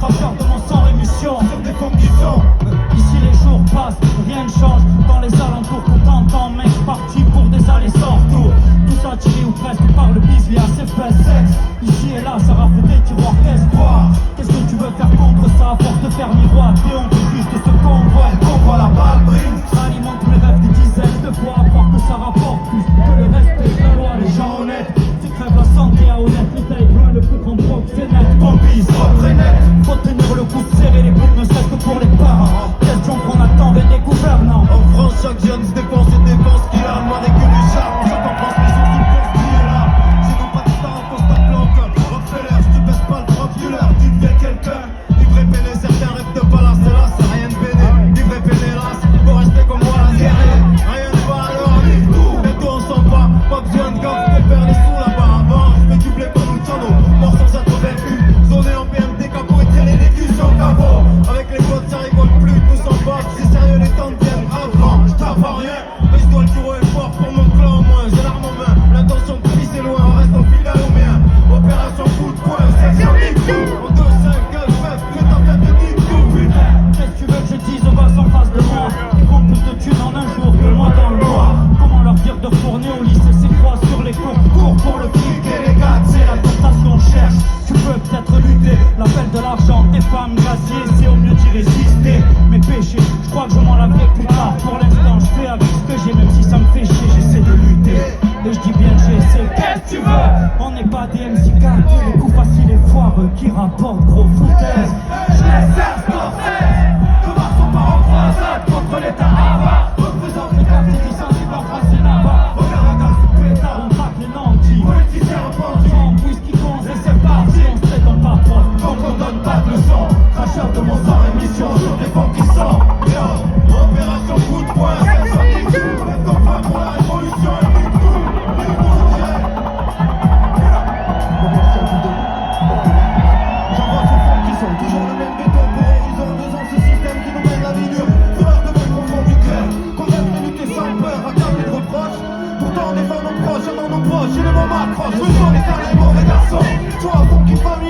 cracheur de mon sang, émission sur des conditions. Ici les jours passent, rien ne change. Dans les alentours qu'on t'entend, mec, parti pour des allers-sortours. Tout ça tiré ou presque par le bisbee à ses fesses. Ici et là, ça rafle des tiroirs d'espoir. Qu'est-ce que tu veux faire contre ça? À force de faire miroir, et on veut juste ce qu'on voit la balle brille. Ça alimente mes rêves des dizaines de fois. À croire que ça rapporte plus que le respect de la loi. Les gens honnêtes, tu crèves la santé à honnête. L'État est loin, le plus grand proxénète. Ton bise, propre et net. Faut tenir le coup, serrer les boucles, ne serait-ce que pour les parents. Question qu'on attendait des gouvernants. En France, chaque jeune se dépense et dépense ce qu'il a. Moi, avec que du charme, je t'en pense, mais je suis une course qui est là. J'ai non pas de star, on pose ta planque. Rockefeller, je te baisse pas le drop dealer. Tu deviens quelqu'un. Livré péné, certains rêvent de palace, c'est là, c'est rien de béné. Livré péné, las, faut rester comme moi, la guerre. Rien ne va alors, nique tout. Et toi, on s'en va, pas besoin de gants pour faire les sous là-bas. Avant, je fais du blé comme Luciano, mort sans être vaincu. Zoné en PMDK pour étirer les culs sur le capot. Avec les potes, ça rigole plus, tous en bas. C'est sérieux, les temps viennent avant. Je tape en rien, mais je dois le dire haut et fort pour mon clan au moins. J'ai l'arme en main, l'intention de pisser loin, on reste en fidèle au mien. Opération coup de poing, section Nick-Coup. En 2, 5, 1, 9, le temps vient de Nick-Coup, putain. Qu'est-ce que tu veux que je dise aux gosses en face de moi? Ils font plus de thunes en un jour que moi dans le noir. Comment leur dire de retourner au lycée? C'est quoi sur les concours pour le fric et les gars? C'est la tentation cherche. Tu peux peut-être lutter. L'appel de l'argent, des femmes graciées, c'est au mieux d'y résister. Mes péchés, je crois que je m'en laverai plus tard. Pour l'instant, je fais avec ce que j'ai, même si ça me fait chier, j'essaie de lutter. Et je dis bien que j'essaie. Qu'est-ce que tu veux? On n'est pas des MC gâtés, les coups faciles et foireux qui rapportent gros foutaise. Je laisse Scorsese de voir son parent croisade contre l'état avare. Représente les quartiers qui sensibles en face et là-bas. Regarde un gars sous pétard, on traque les nantis. Politiciens repentis, en whisky con, et c'est parti. On se fait dans pas prof, donc on donne pas de leçon. Cracheur de mon sang, émission sur des fonds qui sont. Yo, opération coup de poing, section Nick-Coup. Lève ton poing pour la révolution et Nick-Coup. Toujours le même béton pour horizon, 2 ans ce système qui nous mène la vie dure. Fureur de mettre au fond du cœur, condamne de lutter sans peur, accabler de reproches. Pourtant on défend nos proches, avant nos proches, et le moment accroche. Ce sont les carnets mauvais garçons, toi, fond qui femme